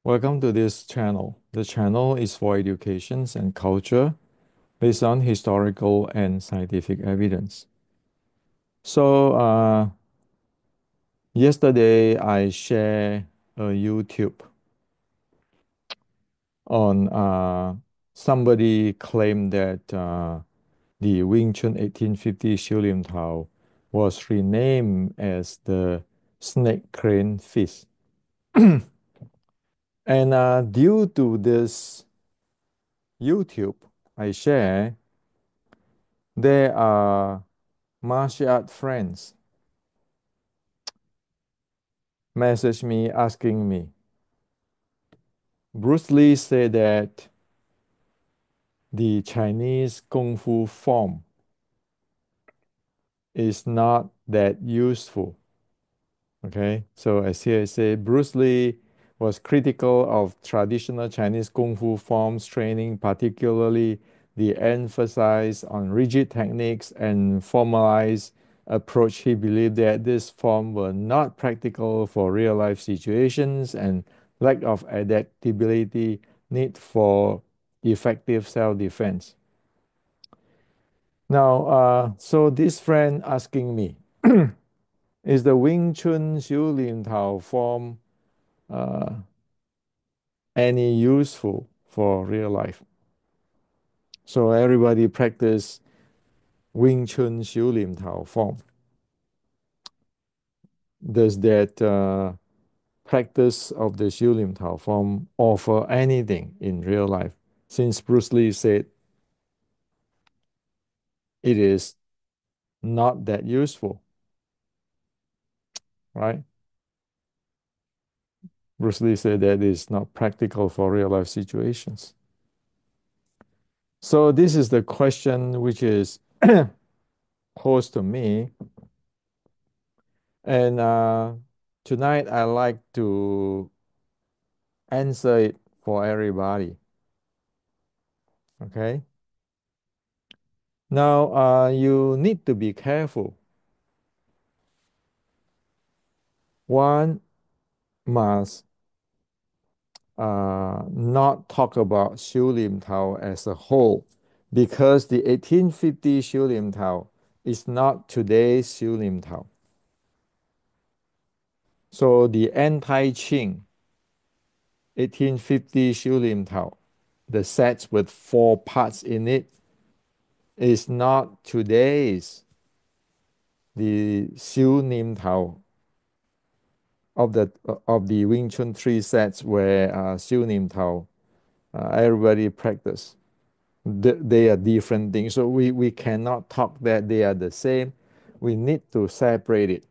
Welcome to this channel. The channel is for educations and culture based on historical and scientific evidence. So, yesterday I shared a YouTube on somebody claimed that the Wing Chun 1850 Shiu Lim Tao was renamed as the snake crane fist. And due to this YouTube I share, there are martial art friends message me asking me. Bruce Lee said that the Chinese Kung Fu form is not that useful. Okay, so as here I say, Bruce Lee was critical of traditional Chinese Kung Fu forms training, particularly the emphasis on rigid techniques and formalized approach. He believed that this form were not practical for real life situations and lack of adaptability need for effective self-defense. Now, so this friend asking me, is the Wing Chun Xiu Lin Tao form uh, any useful for real life? So everybody practice Wing Chun Xiu Lim Tao form. Does that practice of the Xiu Lim Tao form offer anything in real life? Since Bruce Lee said it is not that useful, right? Bruce Lee said that is not practical for real life situations. So this is the question which is posed to me. And tonight I like to answer it for everybody. Okay. Now you need to be careful. One must not talk about Xiu Lim Tao as a whole because the 1850 Xiu Lim Tao is not today's Xiu Lim Tao. So the anti-Qing 1850 Xiu Lim Tao, the sets with four parts in it, is not today's the Xiu Lim Tao of the Wing Chun three sets where Xiu Lim Tao everybody practice. They are different things, so we cannot talk that they are the same. We need to separate it.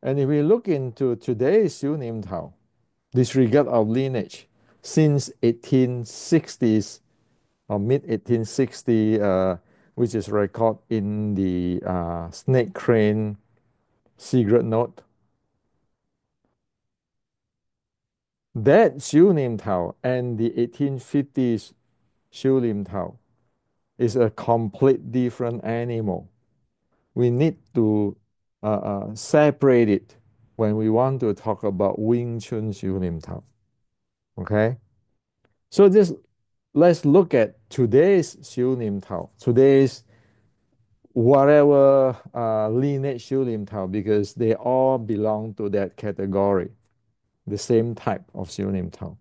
And if we look into today's Xiu Lim Tao, disregard of lineage, since 1860s or mid 1860, which is recorded in the Snake Crane secret note. That Xiu Lim Tao and the 1850s Xiu Lim Tao is a complete different animal. We need to separate it when we want to talk about Wing Chun Xiu Lim Tao. Okay? So just let's look at today's Xiu Lim Tao, today's whatever lineage Xiu Lim Tao, because they all belong to that category, the same type of Xiu Lim Tao.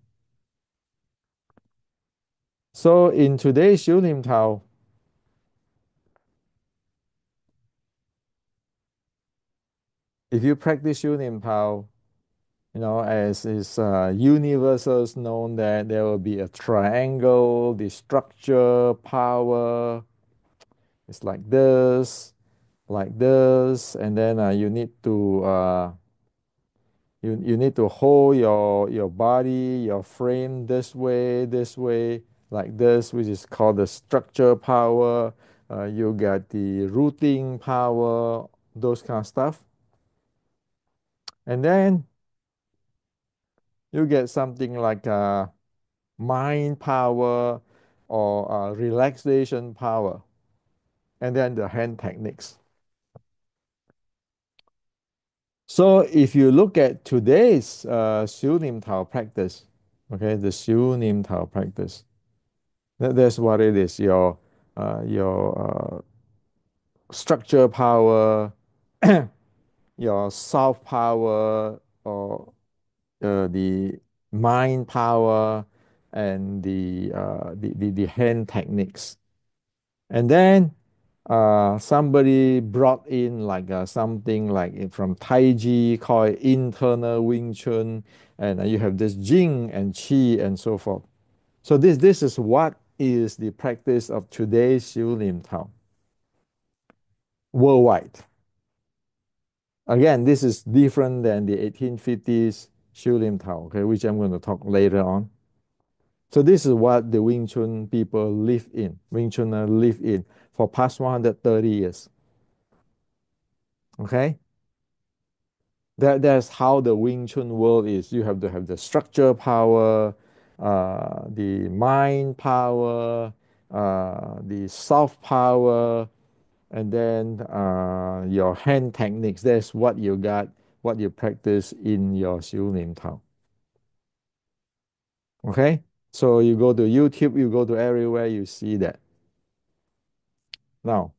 So in today's Xiu Lim Tao, if you practice Xiu Lim Tao, as is universal known that there will be a triangle, the structure, power, it's like this, and then you need to hold your body, your frame this way, like this, which is called the structure power. You got the rooting power, those kind of stuff. And then you get something like mind power or relaxation power, and then the hand techniques. So if you look at today's Siu Nim Tao practice, okay, the Siu Nim Tao practice, that's what it is. Your structure power, your soft power, or the mind power, and the hand techniques. And then somebody brought in like something like from Tai Chi called internal Wing Chun, and you have this Jing and Qi and so forth. So this is what is the practice of today's Xiu Lim Tao worldwide. Again, this is different than the 1850s Xiu Lim Tao, okay, which I'm going to talk later on. So this is what the Wing Chun people live in, Wing Chuners live in for past 130 years. Okay? That's how the Wing Chun world is. You have to have the structure power, the mind power, the soft power, and then your hand techniques. That's what you got, what you practice in your Xiu Lim Tao. Okay? So you go to YouTube, you go to everywhere, you see that. Now,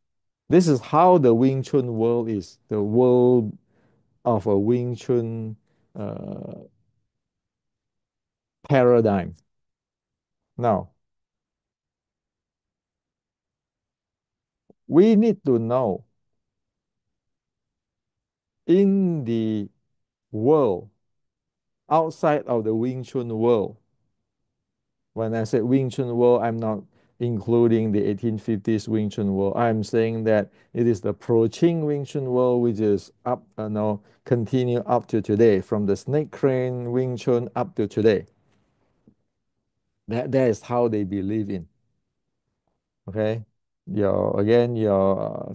this is how the Wing Chun world is, the world of a Wing Chun uh, paradigm. Now, we need to know in the world, outside of the Wing Chun world, when I say Wing Chun world, I'm not including the 1850s Wing Chun world. I'm saying that it is the Pro Ching Wing Chun world, which is up, continue up to today, from the snake crane Wing Chun up to today. That is how they believe in. Okay, your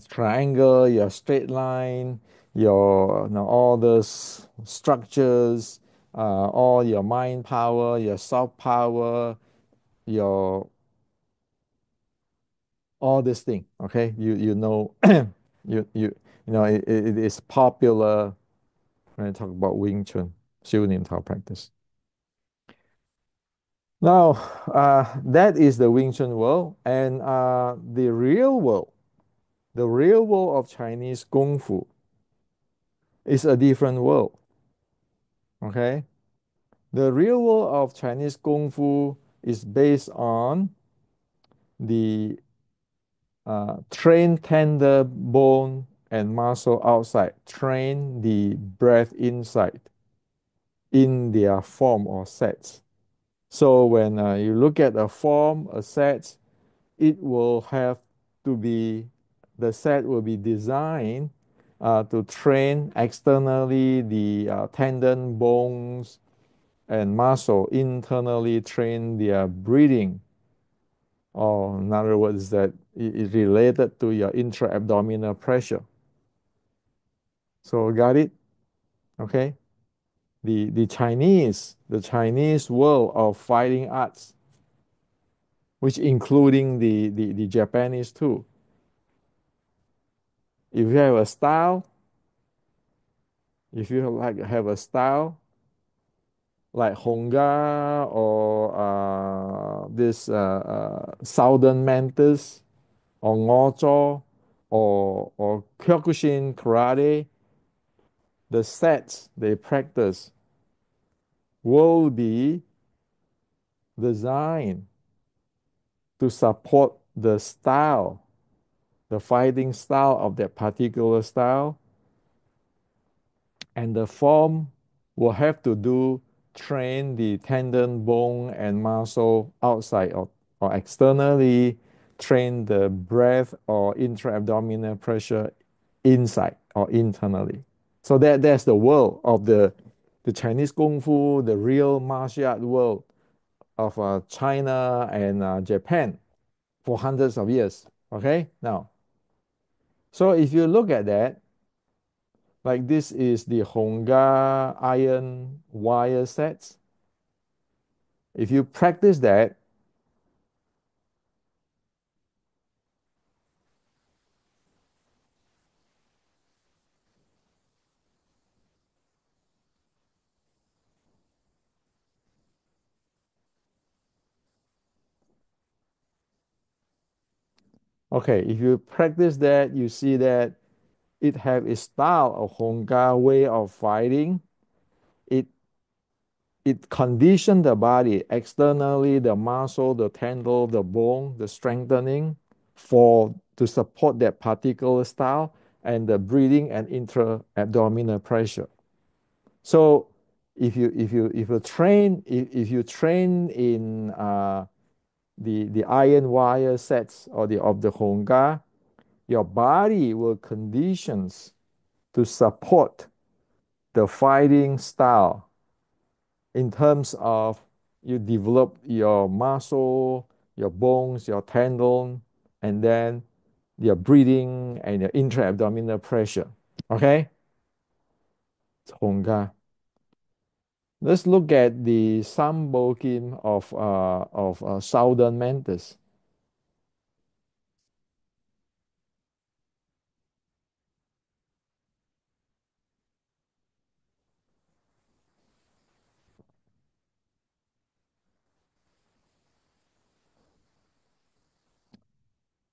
triangle, your straight line, your all those structures, all your mind power, your soft power, your all this thing. Okay, you know, you know it is popular when I talk about Wing Chun, Xiu Nim Tao practice. Now, that is the Wing Chun world, and the real world of Chinese Kung Fu is a different world. Okay, the real world of Chinese Kung Fu is based on the train tender bone and muscle outside, train the breath inside in their form or sets. So when you look at a form, a set, it will have to be, the set will be designed to train externally the tendon, bones, and muscle, internally train their breathing. Or in other words, that it is related to your intra-abdominal pressure. So got it? Okay. The Chinese world of fighting arts, which including the Japanese too. If you have a style, if you have a style like Honga or this Southern Mantis or Ngozo or Kyokushin karate, the sets they practice will be designed to support the style, the fighting style of that particular style, and the form will have to do train the tendon, bone, and muscle outside or externally, train the breath or intra-abdominal pressure inside or internally. So that's the world of the Chinese Kung Fu, the real martial art world of China and Japan for hundreds of years. Okay, now, so if you look at that, like this is the Honga iron wire sets. If you practice that, Okay, if you practice that, you see that it have a style of Honga way of fighting. It it condition the body externally, the muscle, the tendon, the bone, the strengthening for to support that particular style and the breathing and intra-abdominal pressure. So if you train in the iron wire sets or the of the Honga, your body will conditions to support the fighting style in terms of you develop your muscle, your bones, your tendon, and then your breathing and your intra-abdominal pressure. Okay? Honga. Let's look at the Sambokim of Southern Mantis.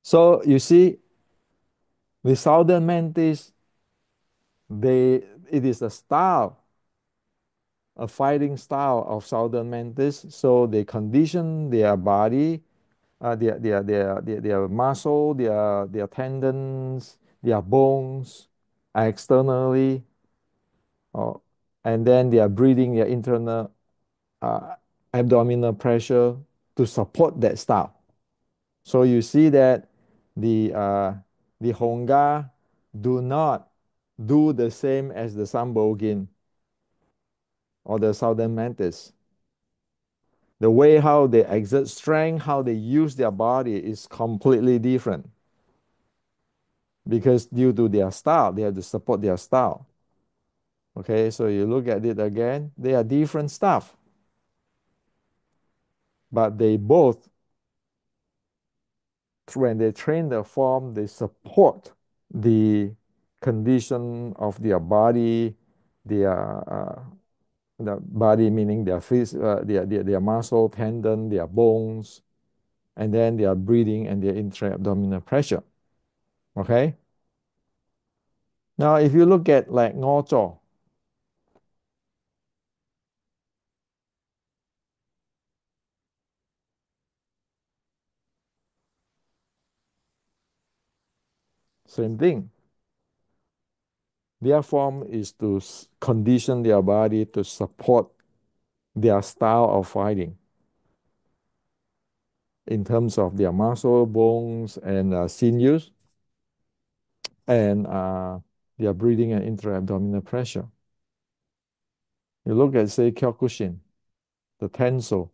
So you see, the Southern Mantis, they it is a style, a fighting style of Southern Mantis. So they condition their body, their muscle, their tendons, their bones externally, or, and then they are breathing their internal uh, abdominal pressure to support that style. So you see that the Honga do not do the same as the Sambogin or the Southern Mantis. The way how they exert strength, how they use their body is completely different because due to their style, they have to support their style. Okay, so you look at it again, they are different stuff, but they both, when they train the form, they support the condition of their body, their the body meaning their muscle, tendon, their bones, and then their breathing and their intra-abdominal pressure. Okay. Now, if you look at like Ngozo, same thing. Their form is to condition their body to support their style of fighting in terms of their muscle, bones, and sinews, and their breathing and intra-abdominal pressure. You look at, say, Kyokushin, the Tenso.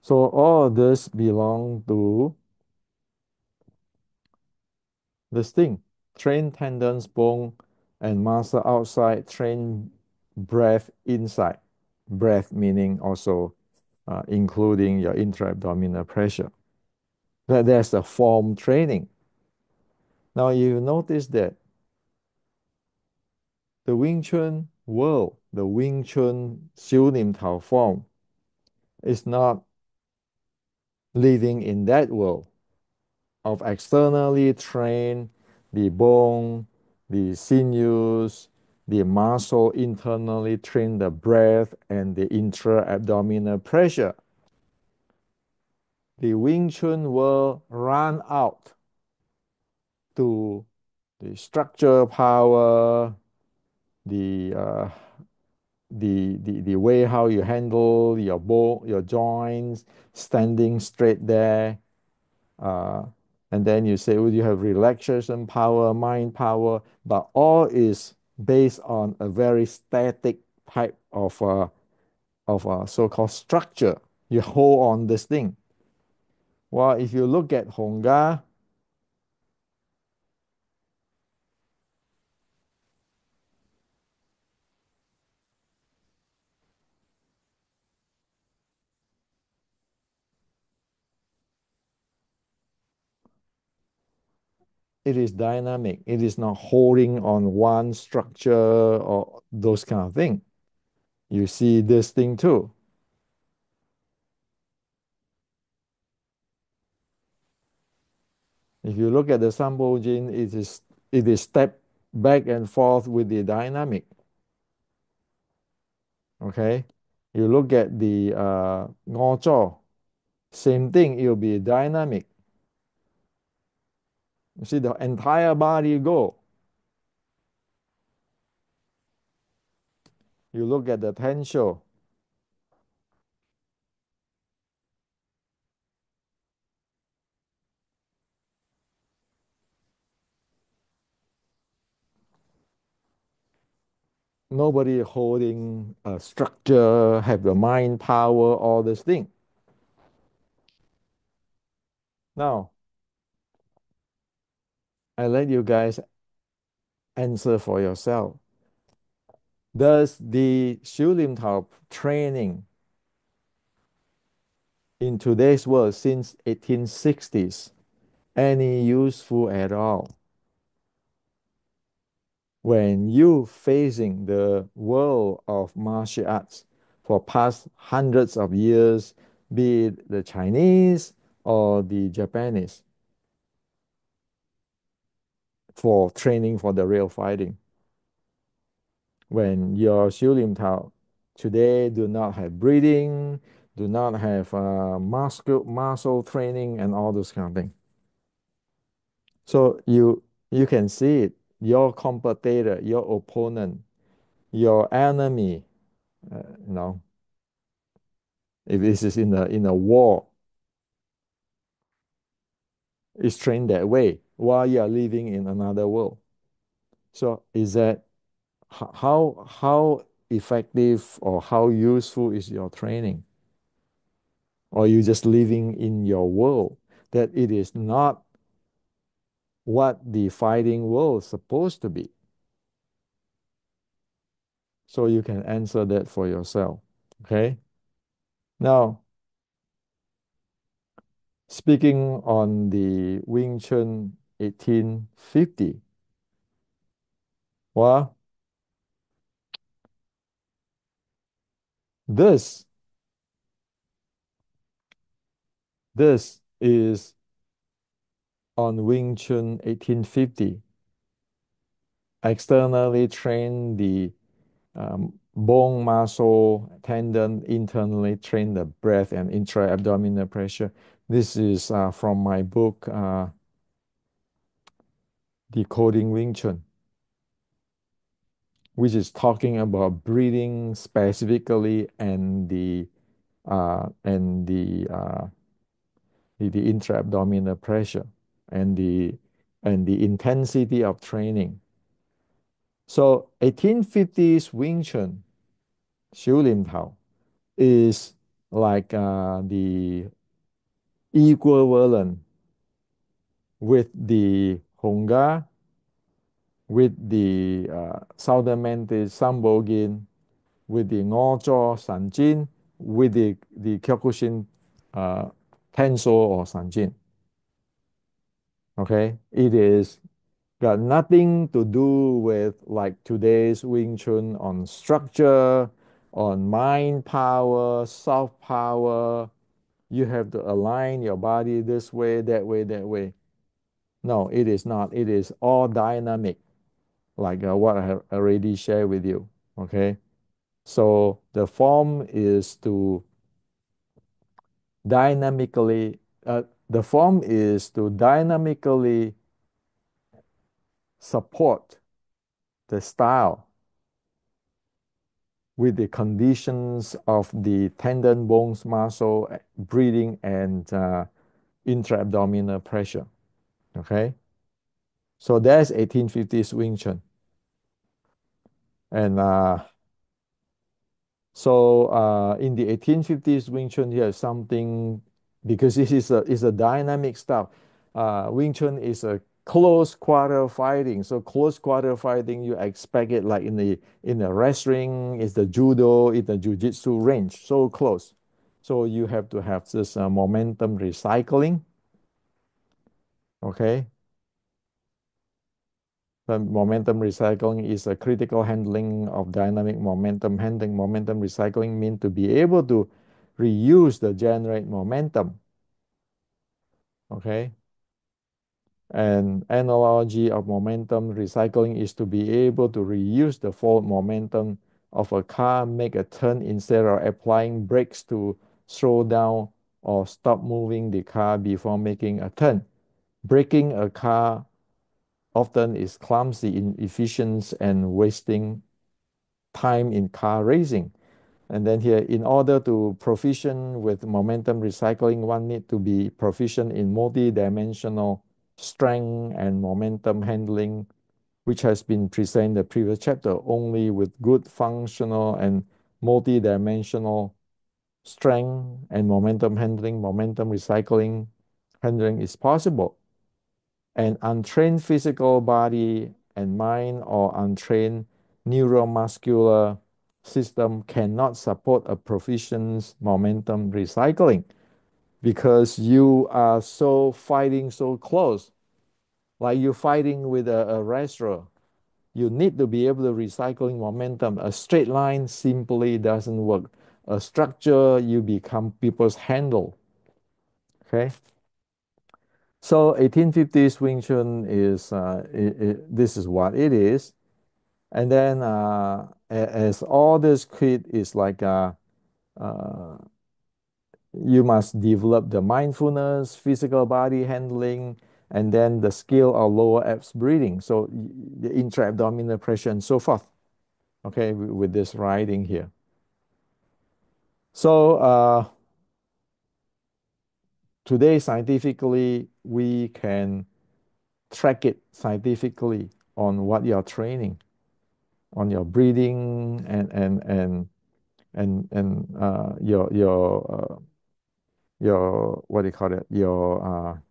So all of this belong to this thing. Train tendons, bone, and muscle outside, train breath inside. Breath meaning also including your intra-abdominal pressure. There's a form training. Now you notice that the Wing Chun world, the Wing Chun Siu Nim Tao form is not living in that world of externally train the bone, the sinews, the muscle internally train the breath and the intra-abdominal pressure. The Wing Chun will run out to the structure power, the the way how you handle your bone, your joints, standing straight there, uh, and then you say, well, you have relaxation power, mind power, but all is based on a very static type of a so-called structure. You hold on this thing. Well, if you look at Honga, it is dynamic. It is not holding on one structure or those kind of thing. You see this thing too. If you look at the Sambo gene, it is step back and forth with the dynamic. Okay. You look at the ngô same thing, it will be dynamic. You see the entire body go. You look at the tensho. Nobody holding a structure, have the mind power, all this thing. Now, I let you guys answer for yourself. Does the Xiu Lim Tao training in today's world since 1860s any useful at all? When you facing the world of martial arts for past hundreds of years, be it the Chinese or the Japanese, for training for the real fighting. When your Xiu Lim Tao today do not have breathing, do not have muscle training and all those kind of things. So you can see it, your competitor, your opponent, your enemy, you know, if this is in a war, is trained that way while you are living in another world. So is that how effective or how useful is your training? Or you just living in your world that it is not what the fighting world is supposed to be. So you can answer that for yourself. Okay. Now, speaking on the Wing Chun 1850, well, this this is on Wing Chun 1850. Externally train the bone, muscle, tendon, internally train the breath and intra-abdominal pressure. This is from my book, Decoding Wing Chun, which is talking about breathing specifically and the intra-abdominal pressure and the intensity of training. So 1850s Wing Chun, Xiu Lim Tao, is like the equivalent with the Honga, with the Southern Mantis Sambogin, with the Ngojo Sanjin, with the Kyokushin uh, Tenso or Sanjin. Okay, it is got nothing to do with like today's Wing Chun on structure, on mind power, soft power. You have to align your body this way, that way, that way. No, it is not. It is all dynamic, like what I have already shared with you. Okay. So dynamically, the form is to dynamically support the style with the conditions of the tendon, bones, muscle, breathing, and intra-abdominal pressure. Okay. So that's 1850s Wing Chun. And in the 1850s Wing Chun, you have something because this is a dynamic stuff. Wing Chun is a close quarter fighting. So close quarter fighting, you expect it like in the wrestling, is the judo, in the jiu-jitsu range, so close. So you have to have this momentum recycling. Okay. momentum recycling is a critical handling of dynamic momentum. Handling momentum recycling means to be able to reuse the generate momentum. Okay. An analogy of momentum recycling is to be able to reuse the forward momentum of a car, make a turn instead of applying brakes to slow down or stop moving the car before making a turn. Braking a car often is clumsy, inefficient, and wasting time in car racing. And then here, in order to proficient with momentum recycling, one need to be proficient in multi-dimensional strength and momentum handling, which has been presented in the previous chapter. Only with good functional and multi-dimensional strength and momentum handling, momentum recycling handling is possible. An untrained physical body and mind or untrained neuromuscular system cannot support a proficient momentum recycling because you are so fighting so close, like you're fighting with a wrestler. You need to be able to recycling momentum. A straight line simply doesn't work. A structure, you become people's handle. Okay. So 1850s Wing Chun is this is what it is, and then as all this kit is like uh, you must develop the mindfulness, physical body handling, and then the skill of lower abs breathing. So the intra-abdominal pressure and so forth. Okay, with this writing here. So today scientifically we can track it scientifically on what you're training, on your breathing and your what do you call it, your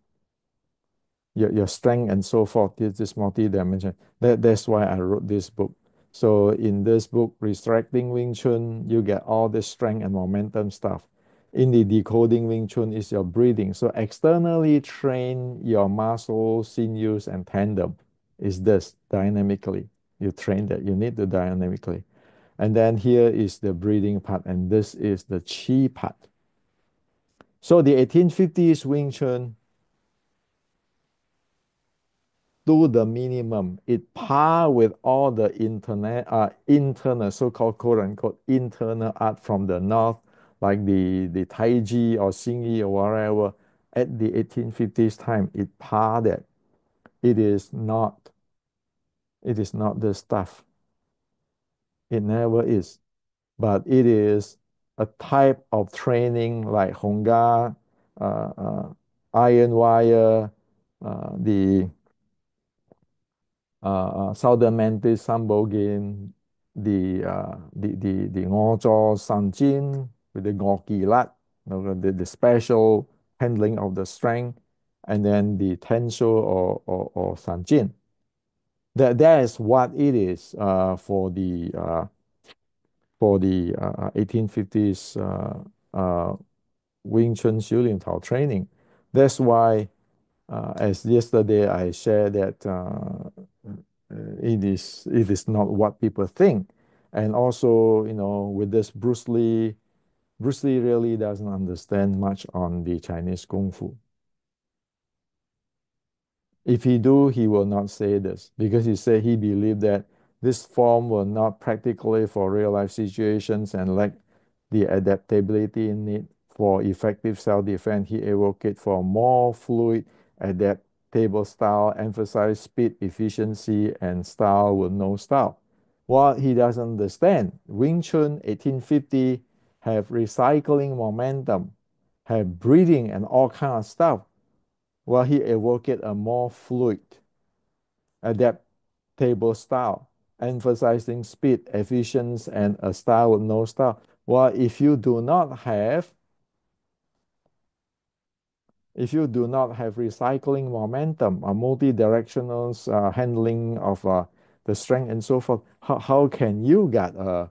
strength and so forth. This multi-dimension. That's why I wrote this book. So in this book, Restricting Wing Chun, you get all the strength and momentum stuff. In the decoding Wing Chun is your breathing. So externally train your muscles, sinews, and tendon is this dynamically. You train that. You need to dynamically. And then here is the breathing part, and this is the chi part. So the 1850s Wing Chun do the minimum. It par with all the internal, so-called quote unquote internal art from the north, like the Tai Chi or Xing Yi or whatever. At the 1850s time, it par that. It is not. It is not the stuff. It never is. But it is a type of training like Honga, uh, uh, iron wire, the Southern Mantis Sambo game, the Ngo Cho San Jin with the Ngo Ki Lat, the special handling of the strength, and then the Tensho or San Jin. That is what it is for the 1850s uh, Wing Chun Xiu Lim Tao training. That's why, as yesterday I shared that it is not what people think, and also with this Bruce Lee really doesn't understand much on the Chinese Kung Fu. If he do, he will not say this because he said he believed that this form will not practically for real life situations and lack the adaptability need for effective self-defense. He advocated for more fluid, adaptable style, emphasize speed, efficiency, and style with no style. What he doesn't understand, Wing Chun 1850 have recycling momentum, have breathing and all kind of stuff while he advocated a more fluid, adaptable style, emphasizing speed, efficiency, and a style with no style. Well, if you do not have recycling momentum, a multi-directional handling of the strength and so forth, how can you get a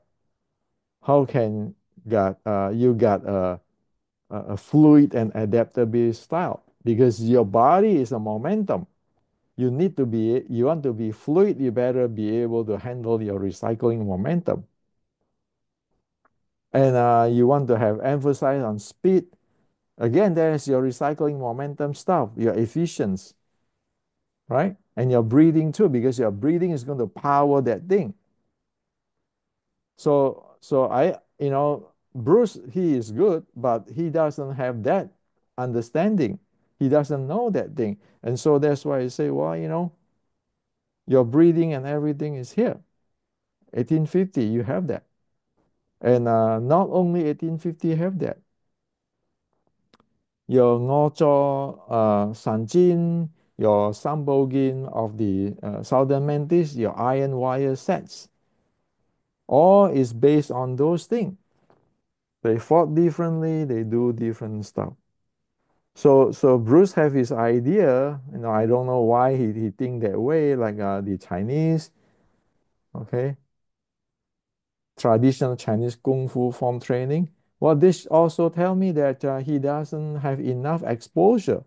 fluid and adaptable style? Because your body is a momentum. you want to be fluid, you better be able to handle your recycling momentum. And you want to have emphasis on speed. Again, there's your recycling momentum stuff, your efficiency, right? And your breathing too, because your breathing is going to power that thing. Bruce, he is good, but he doesn't have that understanding. He doesn't know that thing. And so that's why I say, well, your breathing and everything is here. 1850, you have that. And not only 1850 have that, your Ngozo Sanjin, your Sambogin of the Southern Mantis, your iron wire sets, all is based on those things. They fought differently, they do different stuff. So Bruce have his idea, I don't know why he think that way, like the Chinese, okay, traditional Chinese Kung Fu form training. Well, this also tell me that he doesn't have enough exposure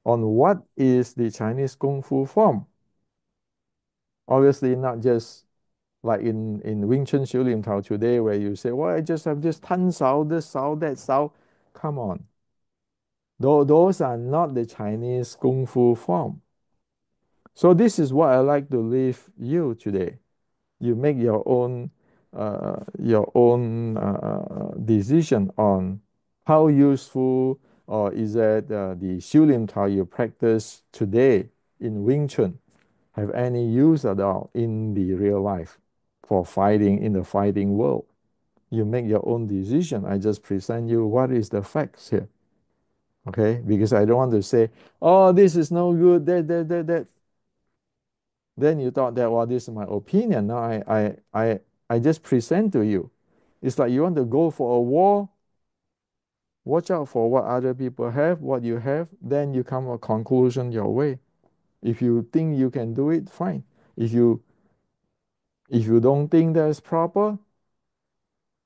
on what is the Chinese Kung Fu form. Obviously, not just like in Wing Chun Lim Tao today, where you say, well, I just have this Tan Sao, this Sao, that Sao. Come on. Those are not the Chinese Kung Fu form. So this is what I like to leave you today. You make your own decision on how useful or is that the Lim Tao you practice today in Wing Chun have any use at all in the real life for fighting in the fighting world. You make your own decision. I just present you what is the facts here. Okay, because I don't want to say, oh, this is no good, that. Then you thought that, well, this is my opinion. Now I just present to you. It's like you want to go for a war, watch out for what other people have, what you have, then you come to a conclusion your way. If you think you can do it, fine. If you if you don't think that's proper,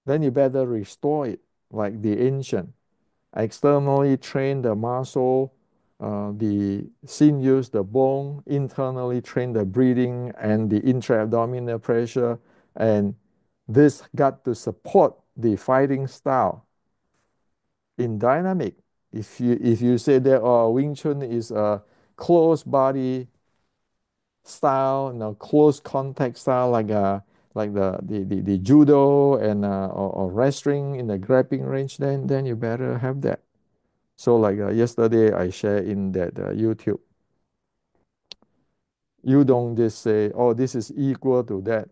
then you better restore it like the ancient. Externally train the muscle, the sinews, the bone, internally train the breathing and the intra-abdominal pressure. And this got to support the fighting style in dynamic. If you say that Wing Chun is a close body style, close contact style like the judo and or wrestling in the grappling range, then you better have that. So like yesterday I shared in that YouTube, you don't just say, oh, this is equal to that.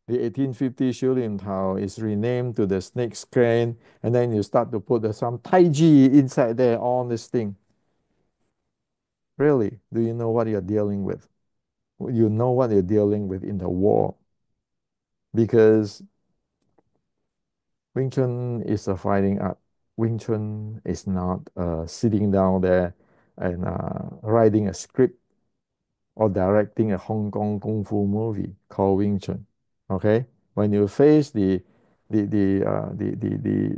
The 1850 Shilin Tao is renamed to the snake skin, and then you start to put some Tai Chi inside there, all this thing. Really, do you know what you're dealing with? You know what you're dealing with in the war. Because Wing Chun is a fighting art. Wing Chun is not sitting down there and writing a script or directing a Hong Kong kung fu movie called Wing Chun. Okay, when you face the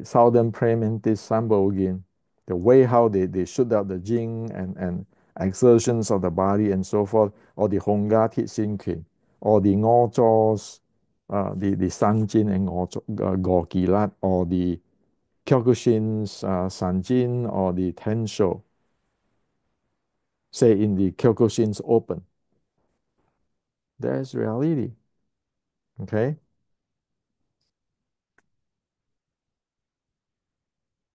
Southern Primitive Sambo again, the way how they shoot out the jing and exertions of the body and so forth, or the Hongga Tit Sin Kwin, or the Ngo Zos, the Sanjin and Go Gilat, or the Kyokushin's Sanjin or the Tensho, say in the Kyokushin's Open. That's reality. Okay.